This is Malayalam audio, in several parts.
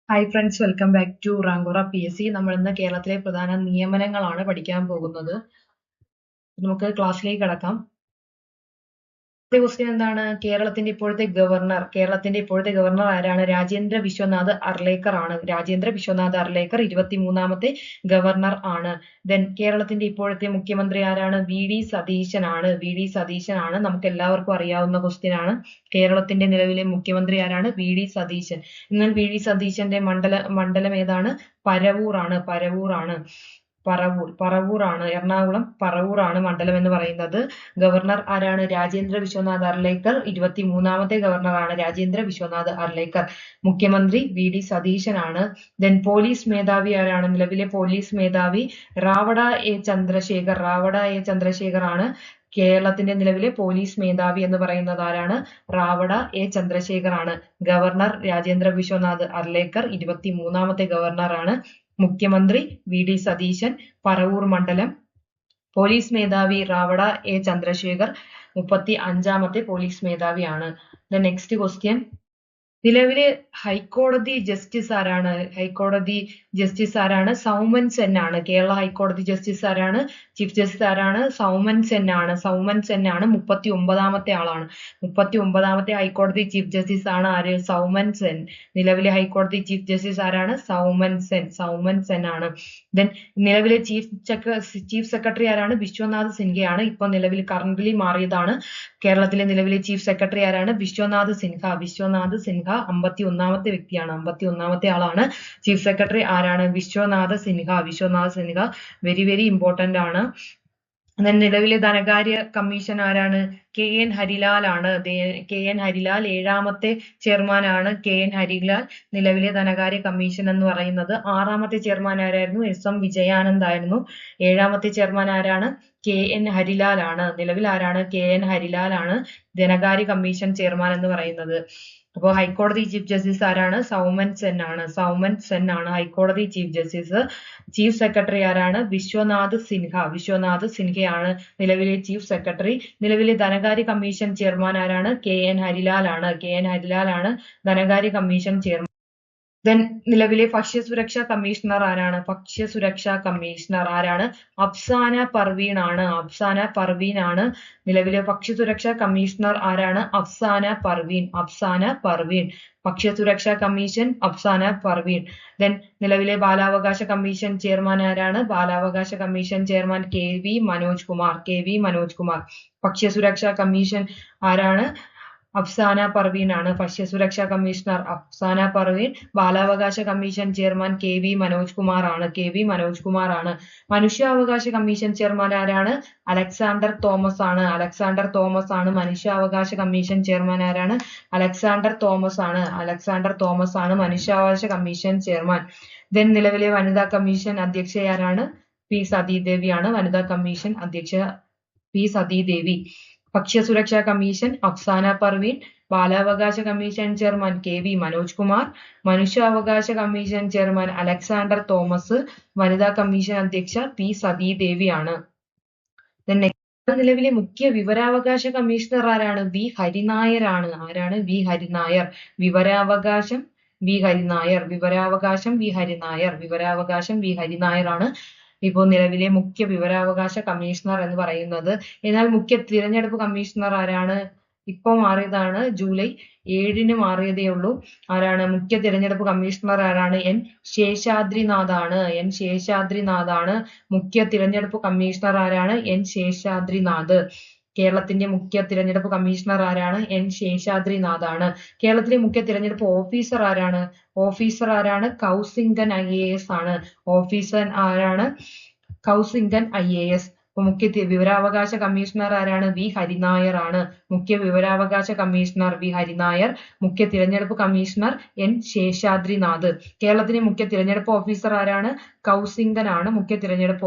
Hi friends, welcome back to Rankora PSC. നമ്മൾ ഇന്ന് കേരളത്തിലെ പ്രധാന നിയമനങ്ങളാണ് പഠിക്കാൻ പോകുന്നത്. നമുക്ക് ക്ലാസ്സിലേക്ക് കടക്കാം. ക്വസ്റ്റ്യൻ എന്താണ്? കേരളത്തിന്റെ ഇപ്പോഴത്തെ ഗവർണർ ആരാണ്? രാജേന്ദ്ര വിശ്വനാഥ് അർലേക്കർ ആണ്. രാജേന്ദ്ര വിശ്വനാഥ് അർലേക്കർ 23ാമത്തെ ഗവർണർ ആണ്. ദെൻ കേരളത്തിന്റെ ഇപ്പോഴത്തെ മുഖ്യമന്ത്രി ആരാണ്? VD സതീശൻ ആണ്. നമുക്ക് എല്ലാവർക്കും അറിയാവുന്ന ക്വസ്റ്റ്യൻ ആണ്. കേരളത്തിന്റെ നിലവിലെ മുഖ്യമന്ത്രി ആരാണ്? VD സതീശൻ. എന്നാൽ VD സതീശന്റെ മണ്ഡലം ഏതാണ്? പറവൂർ ആണ്. എറണാകുളം പറവൂർ ആണ് മണ്ഡലം എന്ന് പറയുന്നത്. ഗവർണർ ആരാണ്? രാജേന്ദ്ര വിശ്വനാഥ് അർലേക്കർ. 23ാമത്തെ ഗവർണറാണ് രാജേന്ദ്ര വിശ്വനാഥ് അർലേക്കർ. മുഖ്യമന്ത്രി VD സതീശൻ ആണ്. ദെൻ പോലീസ് മേധാവി ആരാണ്? നിലവിലെ പോലീസ് മേധാവി റാവഡ എ ചന്ദ്രശേഖർ ആണ്. കേരളത്തിന്റെ നിലവിലെ പോലീസ് മേധാവി എന്ന് പറയുന്നത് ആരാണ്? റാവഡ എ ചന്ദ്രശേഖർ ആണ്. ഗവർണർ രാജേന്ദ്ര വിശ്വനാഥ് അർലേക്കർ 23ാമത്തെ ഗവർണറാണ്. മുഖ്യമന്ത്രി VD സതീശൻ, പറവൂർ മണ്ഡലം. പോലീസ് മേധാവി റാവഡ എ ചന്ദ്രശേഖർ 35ാമത്തെ പോലീസ് മേധാവിയാണ്. നെക്സ്റ്റ് ക്വസ്റ്റ്യൻ, നിലവിലെ ഹൈക്കോടതി ജസ്റ്റിസ് ആരാണ്? സൗമൻ സെൻ ആണ്. കേരള ഹൈക്കോടതി ജസ്റ്റിസ് ആരാണ്? ചീഫ് ജസ്റ്റിസ് ആരാണ്? സൗമൻ സെൻ ആണ്. 39ാമത്തെ ആളാണ്. 39ാമത്തെ ഹൈക്കോടതി ചീഫ് ജസ്റ്റിസ് ആണ് ആര്? സൗമൻ സെൻ. നിലവിലെ ഹൈക്കോടതി ചീഫ് ജസ്റ്റിസ് ആരാണ്? സൗമൻ സെൻ ആണ്. ദെൻ നിലവിലെ ചീഫ് സെക്രട്ടറി ആരാണ്? വിശ്വനാഥ് സിൻഹയാണ്. ഇപ്പൊ കറന്റ്ലി മാറിയതാണ്. കേരളത്തിലെ നിലവിലെ ചീഫ് സെക്രട്ടറി ആരാണ്? വിശ്വനാഥ് സിൻഹ. 51ാമത്തെ വ്യക്തിയാണ്. 51ാമത്തെ ആളാണ്. ചീഫ് സെക്രട്ടറി ആരാണ്? Vishwanath Sinha. Very very important ആണ്. നിലവിലെ ധനകാര്യ കമ്മീഷൻ ആരാണ്? KN ഹരിലാൽ ആണ്. KN ഹരിലാൽ 7ാമത്തെ ചെയർമാൻ ആണ്. KN ഹരിലാൽ നിലവിലെ ധനകാര്യ കമ്മീഷൻ എന്ന് പറയുന്നത്. 6ാമത്തെ ചെയർമാൻ ആരായിരുന്നു? SM വിജയാനന്ദ് ആയിരുന്നു. 7ാമത്തെ ചെയർമാൻ ആരാണ്? KN ഹരിലാൽ ആണ്. നിലവിൽ ആരാണ്? KN ഹരിലാൽ ആണ് ധനകാര്യ കമ്മീഷൻ ചെയർമാൻ എന്ന് പറയുന്നത്. അപ്പോൾ ഹൈക്കോടതി ചീഫ് ജസ്റ്റിസ് ആരാണ്? സൗമൻ സെൻ ആണ് ഹൈക്കോടതി ചീഫ് ജസ്റ്റിസ്. ചീഫ് സെക്രട്ടറി ആരാണ്? വിശ്വനാഥ് സിൻഹയാണ് നിലവിലെ ചീഫ് സെക്രട്ടറി. നിലവിലെ ധനകാര്യ കമ്മീഷൻ ചെയർമാൻ ആരാണ്? KN ഹരിലാൽ ആണ് ധനകാര്യ കമ്മീഷൻ ചെയർമാൻ. ദെൻ നിലവിലെ ഭക്ഷ്യസുരക്ഷാ കമ്മീഷണർ ആരാണ്? അഫ്സാന പർവീൻ ആണ് നിലവിലെ ഭക്ഷ്യസുരക്ഷാ കമ്മീഷണർ ആരാണ്? അഫ്സാന പർവീൻ. ഭക്ഷ്യസുരക്ഷാ കമ്മീഷൻ അഫ്സാന പർവീൻ. ദെൻ നിലവിലെ ബാലാവകാശ കമ്മീഷൻ ചെയർമാൻ ആരാണ്? ബാലാവകാശ commission chairman KV Manoj Kumar. ഭക്ഷ്യസുരക്ഷാ കമ്മീഷൻ ആരാണ്? അഫ്സാന പർവീൻ ആണ്. ഭക്ഷ്യസുരക്ഷാ കമ്മീഷണർ അഫ്സാന പർവീൻ. ബാലാവകാശ commission chairman KV Manoj Kumar ആണ്. മനുഷ്യാവകാശ കമ്മീഷൻ ചെയർമാൻ ആരാണ്? അലക്സാണ്ടർ തോമസ് ആണ്. മനുഷ്യാവകാശ കമ്മീഷൻ ചെയർമാൻ ആരാണ്? അലക്സാണ്ടർ തോമസ് ആണ് മനുഷ്യാവകാശ കമ്മീഷൻ ചെയർമാൻ. ദെൻ നിലവിലെ വനിതാ കമ്മീഷൻ അധ്യക്ഷ ആരാണ്? P സതീദേവി ആണ്. വനിതാ കമ്മീഷൻ അധ്യക്ഷ P സതീദേവി. ഭക്ഷ്യസുരക്ഷാ കമ്മീഷൻ അഫ്സാന പർവീൻ. ബാലാവകാശ commission chairman KV Manoj Kumar. മനുഷ്യാവകാശ കമ്മീഷൻ ചെയർമാൻ അലക്സാണ്ടർ തോമസ്. വനിതാ കമ്മീഷൻ അധ്യക്ഷ P സതീദേവി ആണ്. നിലവിലെ മുഖ്യ വിവരാവകാശ കമ്മീഷണർ ആരാണ്? V ഹരിനായർ ആണ്. V ഹരിനായർ. വിവരാവകാശം V ഹരിനായർ ആണ് ഇപ്പോൾ നിലവിലെ മുഖ്യ വിവരാവകാശ കമ്മീഷണർ എന്ന് പറയുന്നത്. എന്നാൽ മുഖ്യ തിരഞ്ഞെടുപ്പ് കമ്മീഷണർ ആരാണ്? ഇപ്പൊ മാറിയതാണ്. ജൂലൈ 7-ന് മാറിയതേ ഉള്ളൂ. ആരാണ് മുഖ്യ തിരഞ്ഞെടുപ്പ് കമ്മീഷണർ? ആരാണ്? N ശേഷാദ്രിനാഥ് ആണ് മുഖ്യ തിരഞ്ഞെടുപ്പ് കമ്മീഷണർ. ആരാണ്? N ശേഷാദ്രിനാഥ്. കേരളത്തിന്റെ മുഖ്യ തിരഞ്ഞെടുപ്പ് കമ്മീഷണർ ആരാണ്? N ശേഷാദ്രിനാഥ് ആണ്. കേരളത്തിലെ മുഖ്യ തിരഞ്ഞെടുപ്പ് ഓഫീസർ ആരാണ്? കൗസിംഗൻ IAS ആണ്. കൗസിംഗൻ IAS. മുഖ്യ വിവരാവകാശ കമ്മീഷണർ ആരാണ്? V ഹരിനായർ ആണ്. മുഖ്യ വിവരാവകാശ കമ്മീഷണർ V ഹരിനായർ. മുഖ്യ തിരഞ്ഞെടുപ്പ് കമ്മീഷണർ N ശേഷാദ്രിനാഥ്. കേരളത്തിലെ മുഖ്യ തിരഞ്ഞെടുപ്പ് ഓഫീസർ ആരാണ്? കൗസിംഗൻ ആണ് മുഖ്യ തിരഞ്ഞെടുപ്പ്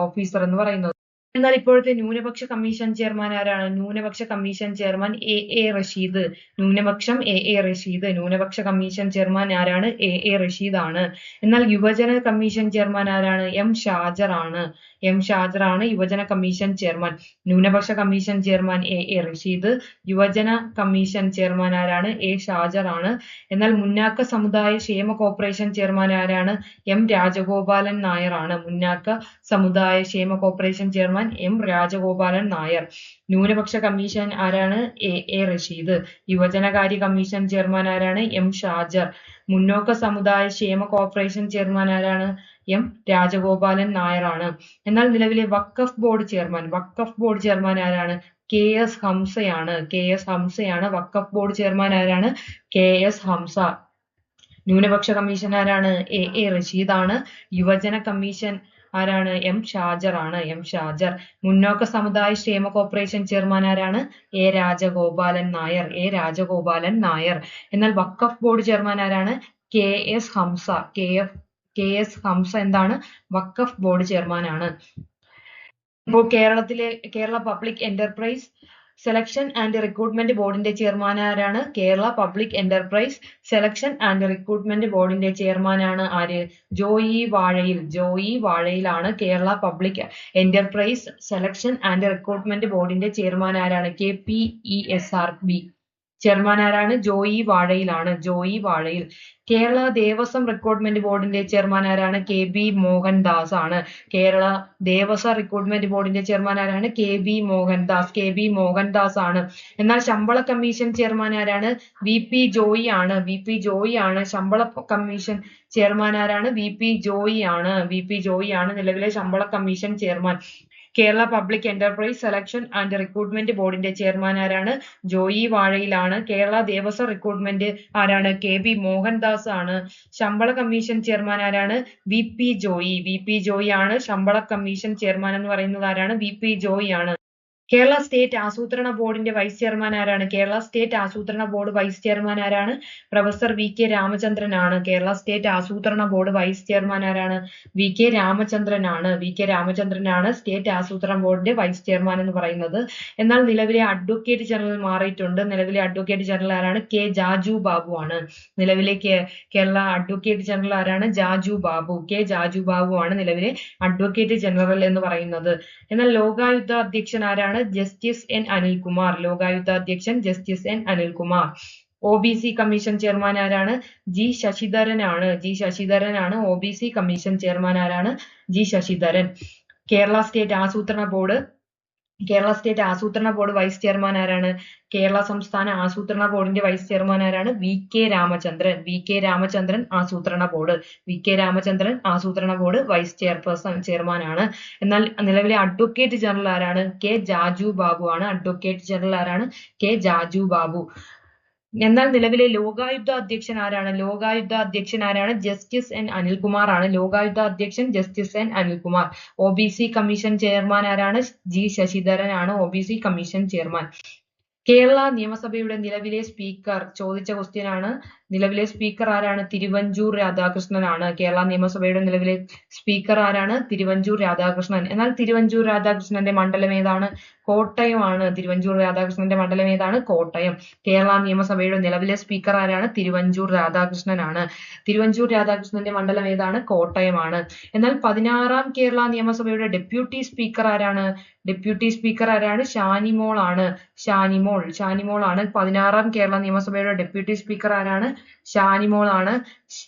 ഓഫീസർ എന്ന് പറയുന്നത്. എന്നാൽ ഇപ്പോഴത്തെ ന്യൂനപക്ഷ കമ്മീഷൻ ചെയർമാൻ ആരാണ്? ന്യൂനപക്ഷ കമ്മീഷൻ ചെയർമാൻ എ റഷീദ്. ന്യൂനപക്ഷം എ റഷീദ്. ന്യൂനപക്ഷ കമ്മീഷൻ ചെയർമാൻ ആരാണ്? എ റഷീദ് ആണ്. എന്നാൽ യുവജന കമ്മീഷൻ ചെയർമാൻ ആരാണ്? എം ഷാജർ ആണ്. എം ഷാജർ ആണ് യുവജന കമ്മീഷൻ ചെയർമാൻ. ന്യൂനപക്ഷ കമ്മീഷൻ ചെയർമാൻ എ റഷീദ്. യുവജന കമ്മീഷൻ ചെയർമാൻ ആരാണ്? എ ഷാജർ ആണ്. എന്നാൽ മുന്നാക്ക സമുദായ ക്ഷേമ കോർപ്പറേഷൻ ചെയർമാൻ ആരാണ്? എം രാജഗോപാലൻ നായർ ആണ്. മുന്നാക്ക സമുദായ ക്ഷേമ corporation chairman M Rajagopalan Nair. ന്യൂനപക്ഷ കമ്മീഷൻ ആരാണ്? എ റഷീദ്. യുവജനകാര്യ കമ്മീഷൻ ചെയർമാൻ ആരാണ്? എം ഷാജർ. മുന്നോക്ക സമുദായ ക്ഷേമ കോർപ്പറേഷൻ ചെയർമാൻ ആരാണ്? എം രാജഗോപാലൻ നായർ ആണ്. എന്നാൽ നിലവിലെ വഖഫ് ബോർഡ് ചെയർമാൻ ആരാണ്? കെ എസ് ഹംസയാണ്. വഖഫ് ബോർഡ് ചെയർമാൻ ആരാണ്? K S Hamsa. ന്യൂനപക്ഷ കമ്മീഷൻ ആരാണ്? എ റഷീദ് ആണ്. യുവജന കമ്മീഷൻ ആരാണ്? എം ഷാജർ ആണ്. മുന്നോക്ക സമുദായ ക്ഷേമ കോർപ്പറേഷൻ ചെയർമാൻ ആരാണ്? എ രാജഗോപാലൻ നായർ. എന്നാൽ വഖഫ് ബോർഡ് ചെയർമാൻ ആരാണ്? കെ എസ് ഹംസ എന്താണ്? വഖഫ് ബോർഡ് ചെയർമാൻ ആണ്. ഇപ്പോൾ Kerala public enterprise selection and recruitment ബോർഡിന്റെ ചെയർമാൻ ആരാണ്? Kerala public enterprise selection and recruitment ബോർഡിന്റെ ചെയർമാനാണ് ആര്? ജോയി വാഴയിലാണ്. Kerala public enterprise selection and recruitment ബോർഡിന്റെ ചെയർമാൻ ആരാണ്? KPESRB. ചെയർമാൻ ആരാണ്? ജോയി വാഴയിൽ. കേരള ദേവസ്വം റിക്രൂട്ട്മെന്റ് ബോർഡിന്റെ ചെയർമാൻ ആരാണ്? KB മോഹൻദാസ് ആണ്. കേരള ദേവസ്വം റിക്രൂട്ട്മെന്റ് ബോർഡിന്റെ ചെയർമാൻ ആരാണ്? KB മോഹൻദാസ് ആണ്. എന്നാൽ ശമ്പള കമ്മീഷൻ ചെയർമാൻ ആരാണ്? VP ജോയി ആണ്. ശമ്പള കമ്മീഷൻ ചെയർമാൻ ആരാണ്? VP ജോയി ആണ് നിലവിലെ ശമ്പള commission chairman. Kerala public enterprise selection and recruitment ബോർഡിന്റെ ചെയർമാൻ ആരാണ്? ജോയി വാഴയിലാണ്. കേരള ദേവസ്വം റിക്രൂട്ട്മെന്റ് ആരാണ്? KB മോഹൻദാസ് ആണ്. ശമ്പള കമ്മീഷൻ ചെയർമാൻ ആരാണ്? VP ജോയി ആണ്. ശമ്പള കമ്മീഷൻ ചെയർമാൻ എന്ന് പറയുന്നത് ആരാണ്? VP ജോയി ആണ്. കേരള സ്റ്റേറ്റ് ആസൂത്രണ ബോർഡിന്റെ വൈസ് ചെയർമാൻ ആരാണ്? കേരള സ്റ്റേറ്റ് ആസൂത്രണ ബോർഡ് വൈസ് ചെയർമാൻ ആരാണ്? പ്രൊഫസർ VK രാമചന്ദ്രൻ ആണ്. കേരള സ്റ്റേറ്റ് ആസൂത്രണ ബോർഡ് വൈസ് ചെയർമാൻ ആരാണ്? VK രാമചന്ദ്രൻ ആണ് സ്റ്റേറ്റ് ആസൂത്രണ ബോർഡിന്റെ വൈസ് ചെയർമാൻ എന്ന് പറയുന്നത്. എന്നാൽ നിലവിലെ അഡ്വക്കേറ്റ് ജനറൽ മാറിയിട്ടുണ്ട്. നിലവിലെ അഡ്വക്കേറ്റ് ജനറൽ ആരാണ്? K ജാജു ബാബു ആണ്. നിലവിലെ കേരള അഡ്വക്കേറ്റ് ജനറൽ ആരാണ്? K ജാജു ബാബു ആണ് നിലവിലെ അഡ്വക്കേറ്റ് ജനറൽ എന്ന് പറയുന്നത്. എന്നാൽ ലോകായുക്ത അധ്യക്ഷൻ ആരാണ്? Justice N Anilkumar. OBC commission chairman ആരാണ്? G ശശിധരൻ ആണ്. OBC കമ്മീഷൻ ചെയർമാൻ ആരാണ്? G ശശിധരൻ. കേരള സ്റ്റേറ്റ് ആസൂത്രണ ബോർഡ് വൈസ് ചെയർമാൻ ആരാണ്? കേരള സംസ്ഥാന ആസൂത്രണ ബോർഡിന്റെ വൈസ് ചെയർമാൻ ആരാണ്? VK രാമചന്ദ്രൻ ആസൂത്രണ ബോർഡ് വൈസ് ചെയർമാൻ ആണ്. എന്നാൽ നിലവിലെ അഡ്വക്കേറ്റ് ജനറൽ ആരാണ്? K ജാജു ബാബു ആണ്. എന്നാൽ നിലവിലെ ലോകായുക്ത അധ്യക്ഷൻ ആരാണ്? ജസ്റ്റിസ് N അനിൽകുമാർ ആണ്. OBC കമ്മീഷൻ ചെയർമാൻ ആരാണ്? G ശശിധരൻ ആണ്. OBC commission chairman. കേരള നിയമസഭയുടെ നിലവിലെ സ്പീക്കർ ചോദിച്ച ക്വസ്റ്റ്യൻ ആണ്. നിലവിലെ സ്പീക്കർ ആരാണ്? തിരുവഞ്ചൂർ രാധാകൃഷ്ണൻ ആണ്. കേരള നിയമസഭയുടെ നിലവിലെ സ്പീക്കർ ആരാണ്? തിരുവഞ്ചൂർ രാധാകൃഷ്ണൻ. എന്നാൽ തിരുവഞ്ചൂർ രാധാകൃഷ്ണന്റെ മണ്ഡലം ഏതാണ്? കോട്ടയമാണ്. കോട്ടയം. കേരള നിയമസഭയുടെ നിലവിലെ സ്പീക്കർ ആരാണ്? തിരുവഞ്ചൂർ രാധാകൃഷ്ണൻ ആണ്. തിരുവഞ്ചൂർ രാധാകൃഷ്ണന്റെ മണ്ഡലം ഏതാണ്? കോട്ടയമാണ്. എന്നാൽ 16ാം കേരള നിയമസഭയുടെ ഡെപ്യൂട്ടി സ്പീക്കർ ആരാണ്? ഷാനിമോൾ ആണ്. 16ാം കേരള നിയമസഭയുടെ ഡെപ്യൂട്ടി സ്പീക്കർ ആരാണ്? ഷാനിമോൾ ആണ്.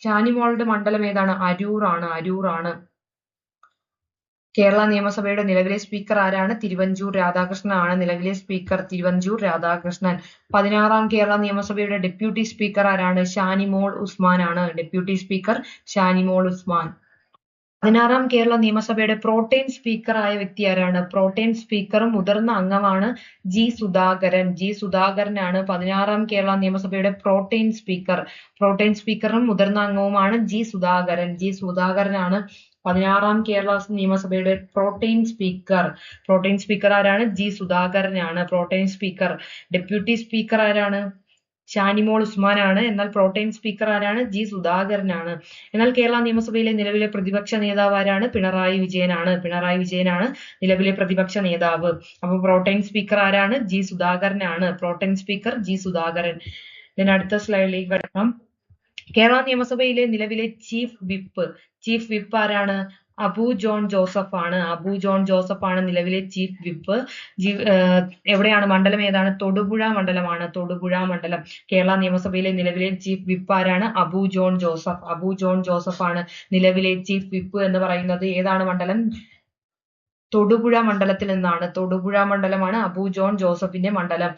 ഷാനിമോളുടെ മണ്ഡലം ഏതാണ്? അരൂർ ആണ്. കേരള നിയമസഭയുടെ നിലവിലെ സ്പീക്കർ ആരാണ്? തിരുവഞ്ചൂർ രാധാകൃഷ്ണൻ ആണ് നിലവിലെ സ്പീക്കർ. 16ാം കേരള നിയമസഭയുടെ ഡെപ്യൂട്ടി സ്പീക്കർ ആരാണ്? ഷാനിമോൾ ഉസ്മാൻ ആണ്. 16ാം കേരള നിയമസഭയുടെ പ്രോട്ടേം സ്പീക്കർ ആയ വ്യക്തി ആരാണ്? പ്രോട്ടേം സ്പീക്കറും മുതിർന്ന അംഗമാണ് G സുധാകരനാണ് 16ാം കേരള നിയമസഭയുടെ പ്രോട്ടേം സ്പീക്കറും മുതിർന്ന അംഗവുമാണ് G സുധാകരനാണ് 16ാം കേരള നിയമസഭയുടെ പ്രോട്ടേം സ്പീക്കർ ആരാണ്? G സുധാകരനാണ് പ്രോട്ടേം സ്പീക്കർ. ഡെപ്യൂട്ടി സ്പീക്കർ ആരാണ്? ഷാനിമോൾ ഉസ്മാനാണ്. എന്നാൽ പ്രോട്ടേം സ്പീക്കർ ആരാണ്? ജി സുധാകരനാണ്. എന്നാൽ കേരള നിയമസഭയിലെ നിലവിലെ പ്രതിപക്ഷ നേതാവ് ആരാണ്? പിണറായി വിജയനാണ്. പിണറായി വിജയനാണ് നിലവിലെ പ്രതിപക്ഷ നേതാവ്. അപ്പൊ പ്രോട്ടേം സ്പീക്കർ ആരാണ്? ജി സുധാകരനാണ്. Pro tem speaker G Sudhakaran. അടുത്ത സ്ലൈഡിലേക്ക് കിടക്കാം. കേരള നിയമസഭയിലെ നിലവിലെ ചീഫ് വിപ്പ് ആരാണ്? അബു ജോൺ ജോസഫ് ആണ്. അബു ജോൺ ജോസഫ് ആണ് നിലവിലെ ചീഫ് വിപ്പ്. എവിടെയാണ്? മണ്ഡലം ഏതാണ്? തൊടുപുഴ മണ്ഡലമാണ്. തൊടുപുഴ മണ്ഡലം. കേരള നിയമസഭയിലെ നിലവിലെ ചീഫ് വിപ്പ് ആരാണ്? Abu John Joseph. Abu John Joseph ആണ് നിലവിലെ ചീഫ് വിപ്പ് എന്ന് പറയുന്നത്. ഏതാണ് മണ്ഡലം? തൊടുപുഴ മണ്ഡലത്തിൽ നിന്നാണ്. തൊടുപുഴ മണ്ഡലമാണ് അബു ജോൺ ജോസഫിന്റെ മണ്ഡലം.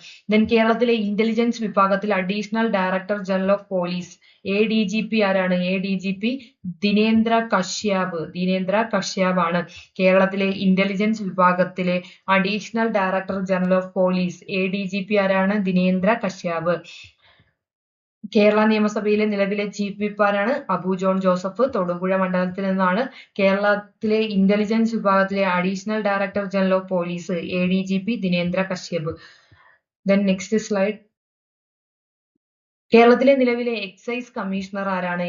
കേരളത്തിലെ ഇന്റലിജൻസ് വിഭാഗത്തിൽ additional director general of police ADGP ആരാണ്? ADGP ദിനേന്ദ്ര കശ്യപ് ആണ്. കേരളത്തിലെ ഇന്റലിജൻസ് വിഭാഗത്തിലെ additional director general of police ADGP ആരാണ്? ദിനേന്ദ്ര കശ്യപ്. കേരള നിയമസഭയിലെ നിലവിലെ ചീഫ് വിപ്പ് ആരാണ്? Abu John Joseph. തൊടുപുഴ മണ്ഡലത്തിൽ നിന്നാണ്. കേരളത്തിലെ ഇന്റലിജൻസ് വിഭാഗത്തിലെ additional director general of police ADGP Dinendra Kashyap. Next slide. കേരളത്തിലെ നിലവിലെ എക്സൈസ് കമ്മീഷണർ ആരാണ്?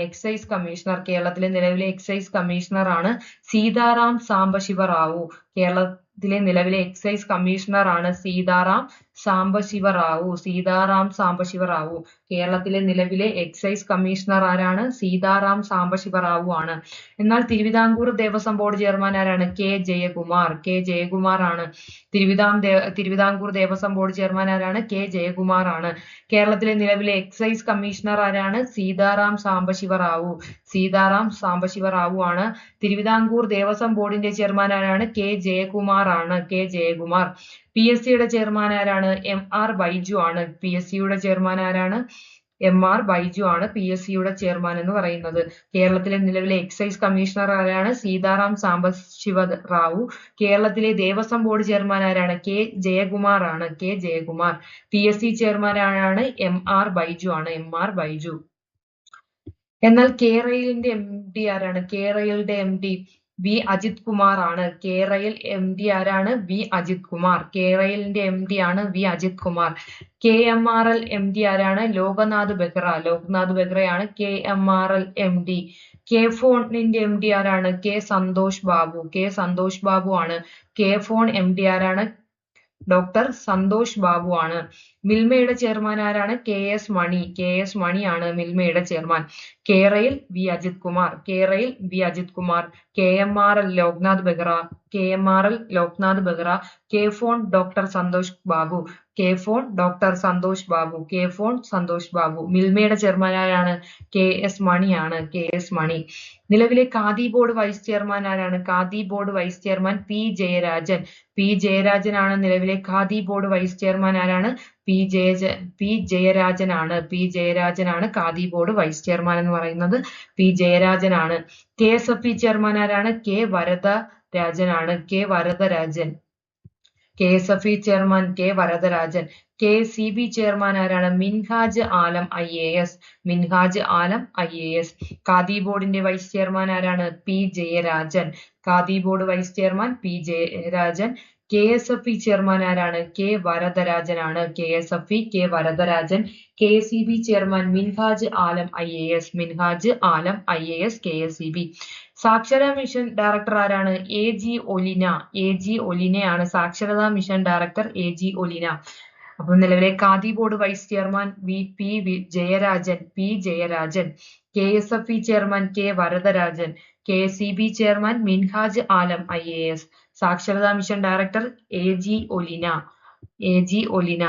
കേരളത്തിലെ നിലവിലെ എക്സൈസ് കമ്മീഷണർ ആണ് സീതാറാം സാംബശിവ റാവു. കേരളത്തിലെ നിലവിലെ എക്സൈസ് കമ്മീഷണർ ആണ് സീതാറാം സാംബശിവ റാവു. കേരളത്തിലെ നിലവിലെ എക്സൈസ് കമ്മീഷണർ ആരാണ്? സീതാറാം സാംബശിവ റാവു ആണ്. എന്നാൽ തിരുവിതാംകൂർ ദേവസ്വം ബോർഡ് ചെയർമാൻ ആരാണ്? കെ ജയകുമാർ ആണ്. തിരുവിതാംകൂർ ദേവസ്വം ബോർഡ് ചെയർമാൻ ആരാണ്? കെ ജയകുമാർ ആണ്. കേരളത്തിലെ നിലവിലെ എക്സൈസ് കമ്മീഷണർ ആരാണ്? സീതാറാം സാംബശിവ റാവു ആണ്. തിരുവിതാംകൂർ ദേവസ്വം ബോർഡിന്റെ ചെയർമാൻ ആരാണ്? കെ ജയകുമാർ ആണ്. PSCയുടെ ചെയർമാൻ ആരാണ്? MR ബൈജു ആണ്. PSCയുടെ ചെയർമാൻ ആരാണ്? MR ബൈജു ആണ് PSCയുടെ ചെയർമാൻ എന്ന് പറയുന്നത്. കേരളത്തിലെ നിലവിലെ എക്സൈസ് കമ്മീഷണർ ആരാണ്? സീതാറാം സാംബശിവ റാവു. കേരളത്തിലെ ദേവസ്വം ബോർഡ് ചെയർമാൻ ആരാണ്? കെ ജയകുമാർ ആണ്. PSC ചെയർമാൻ ആരാണ്? MR ബൈജു. എന്നാൽ കേരളിന്റെ MD ആരാണ്? കേരളിന്റെ MD വി അജിത് കുമാർ ആണ്. MD ആരാണ്? വി അജിത് കുമാർ. കേരളിന്റെ MD ആണ് V Ajith Kumar. KMRL MD ആരാണ്? ലോകനാഥ് ബെഹ്റയാണ് KMRL MD. K-Phone-ന്റെ MD ആരാണ്? കെ സന്തോഷ് ബാബു ആണ്. K-Phone MD ആരാണ്? ഡോക്ടർ സന്തോഷ് ബാബു ആണ്. മിൽമയുടെ ചെയർമാൻ ആരാണ്? KS മണി ആണ് മിൽമയുടെ ചെയർമാൻ. കേരയിൽ V Ajith Kumar. KMRL Loknath Behera. K-Phone doctor Santhosh Babu. മിൽമയുടെ ചെയർമാൻ ആരാണ്? KS മണി ആണ്. നിലവിലെ ഖാദി ബോർഡ് വൈസ് ചെയർമാൻ ആരാണ്? Khadi board vice chairman P Jayarajan ആണ്. നിലവിലെ ഖാദി ബോർഡ് വൈസ് ചെയർമാൻ ആരാണ്? P ജയരാജൻ ആണ് ഖാദി ബോർഡ് വൈസ് ചെയർമാൻ എന്ന് പറയുന്നത്. P ജയരാജൻ ആണ്. KSFE ചെയർമാൻ ആരാണ്? K Varadarajan. KSFE chairman K Varadarajan. KCB chairman ആരാണ്? മിൻഹാജ് ആലം IAS. ഖാദി ബോർഡിന്റെ വൈസ് ചെയർമാൻ ആരാണ്? P Jayarajan. Khadi board vice chairman P Jayarajan. KSFE chairman ആരാണ്? K വരദരാജൻ ആണ്. KCB chairman Minhaj Alam IAS. KCB. സാക്ഷരതാ മിഷൻ ഡയറക്ടർ ആരാണ്? AG ഒലിനയാണ് സാക്ഷരതാ മിഷൻ ഡയറക്ടർ AG ഒലിന. അപ്പൊ നിലവിലെ Khadi board vice chairman P Jayarajan. KSFE chairman K Varadarajan. KCB chairman Minhaj Alam IAS. സാക്ഷരതാ മിഷൻ ഡയറക്ടർ AG ഒലിന.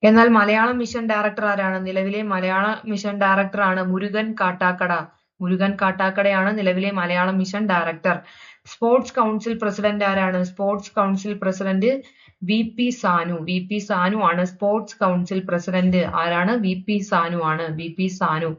എന്നാൽ മലയാളം മിഷൻ ഡയറക്ടർ ആരാണ്? നിലവിലെ മലയാള മിഷൻ ഡയറക്ടർ ആണ് മുരുകൻ കാട്ടാക്കടയാണ് നിലവിലെ Malayalam mission director. Sports council president ആരാണ്? Sports council president VP Sanu ആണ്. സ്പോർട്സ് കൗൺസിൽ പ്രസിഡന്റ് ആരാണ്? VP Sanu.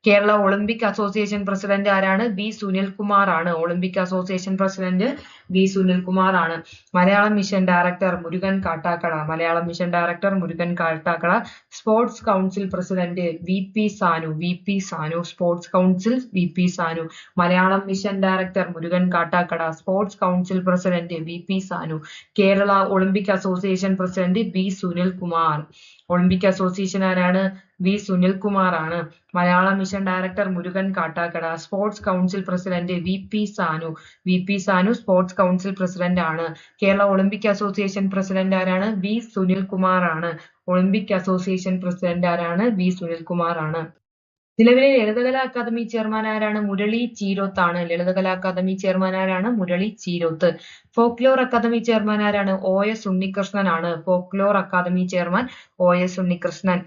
Kerala Olympic association president ആരാണ്? ബി സുനിൽകുമാർ ആണ്. Olympic association president B Sunilkumar ആണ്. Malayalam mission director Murugan Kattakada. Malayalam mission director Murugan Kattakada. Sports council president V P Sanu. V P Sanu. Sports council V P Sanu. Malayalam mission director Murugan Kattakada. Sports council president V P Sanu. Kerala Olympic association president B Sunilkumar. Olympic association ആരാണ്? വി സുനിൽകുമാർ ആണ്. Malayalam mission director Murugan Kattakada. Sports council president V P Sanu. V P Sanu sports council president ആണ്. കേരള ഒളിമ്പിക് അസോസിയേഷൻ പ്രസിഡന്റ് ആരാണ്? വി സുനിൽകുമാർ ആണ്. ഒളിമ്പിക് അസോസിയേഷൻ പ്രസിഡന്റ് ആരാണ്? വി സുനിൽകുമാർ ആണ്. നിലവിലെ ലളിതകലാ അക്കാദമി ചെയർമാൻ ആരാണ്? മുരളി ചീരോത്ത് ആണ്. ലളിതകലാ അക്കാദമി ചെയർമാൻ ആരാണ്? Murali Cheeroth. Folklore academy chairman ആരാണ്? ഒ എസ് ഉണ്ണികൃഷ്ണൻ ആണ്. Folklore academy chairman O S Unnikrishnan.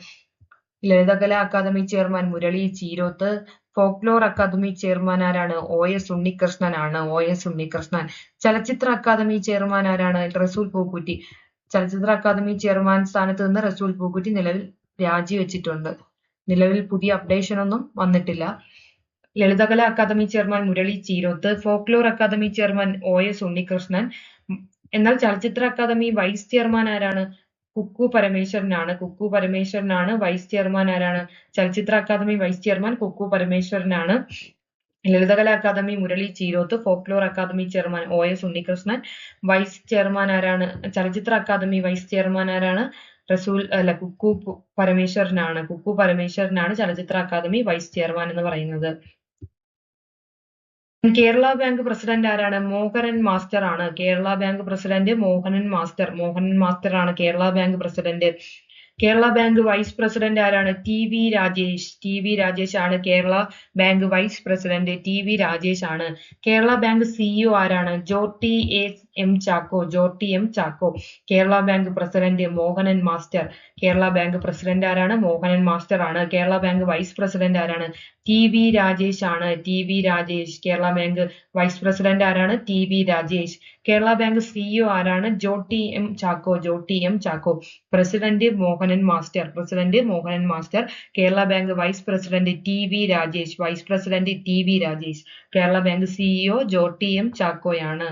Lalithakala academy chairman Murali Cheeroth. Folklore academy chairman ആരാണ്? ഒ എസ് ഉണ്ണികൃഷ്ണൻ ആണ്. O S Unnikrishnan. Chalachitra academy chairman ആരാണ്? റസൂൽ പൂക്കുറ്റി. ചലച്ചിത്ര അക്കാദമി ചെയർമാൻ സ്ഥാനത്ത് നിന്ന് റസൂൽ പൂക്കുറ്റി നിലവിൽ രാജിവെച്ചിട്ടുണ്ട്. നിലവിൽ പുതിയ അപ്ഡേഷൻ ഒന്നും വന്നിട്ടില്ല. Lalithakala academy chairman Murali Cheeroth. Folklore academy chairman O S Unnikrishnan. എന്നാൽ ചലച്ചിത്ര അക്കാദമി വൈസ് ചെയർമാൻ ആരാണ്? കുക്കു പരമേശ്വരനാണ്. കുക്കു പരമേശ്വരനാണ് വൈസ് ചെയർമാൻ. ആരാണ്? ചലച്ചിത്ര അക്കാദമി വൈസ് ചെയർമാൻ കുക്കു പരമേശ്വരനാണ്. Lalithakala academy Murali Cheeroth. Folklore academy chairman O S Unnikrishnan. Vice chairman ആരാണ്? ചലച്ചിത്ര അക്കാദമി വൈസ് ചെയർമാൻ ആരാണ്? കുക്കു പരമേശ്വരനാണ്. കുക്കു പരമേശ്വരനാണ് ചലച്ചിത്ര അക്കാദമി വൈസ് ചെയർമാൻ എന്ന് പറയുന്നത്. കേരള ബാങ്ക് പ്രസിഡന്റ് ആരാണ്? മോഹനൻ മാസ്റ്റർ ആണ്. Kerala bank president Mohanan master. Mohanan master ആണ് Kerala bank president. Kerala bank vice president ആരാണ്? T V Rajesh. T V Rajesh ആണ് Kerala bank vice president. T V Rajesh ആണ്. കേരള ബാങ്ക് സിഇഒ ആരാണ്? Jorty M Chacko. Jorty M Chacko. Kerala bank president Mohanan master. Kerala bank president ആരാണ്? മോഹനൻ മാസ്റ്റർ ആണ്. കേരള ബാങ്ക് വൈസ് പ്രസിഡന്റ് ആരാണ്? ടി വി രാജേഷ് ആണ്. T V Rajesh. Kerala bank vice president ആരാണ്? T V Rajesh. Kerala bank CEO ആരാണ്? Jorty M Chacko. Jorty M Chacko. President Mohanan master. President Mohanan master. Kerala bank vice president T V Rajesh. Vice president T V Rajesh. Kerala bank CEO Jorty M ചാക്കോയാണ്.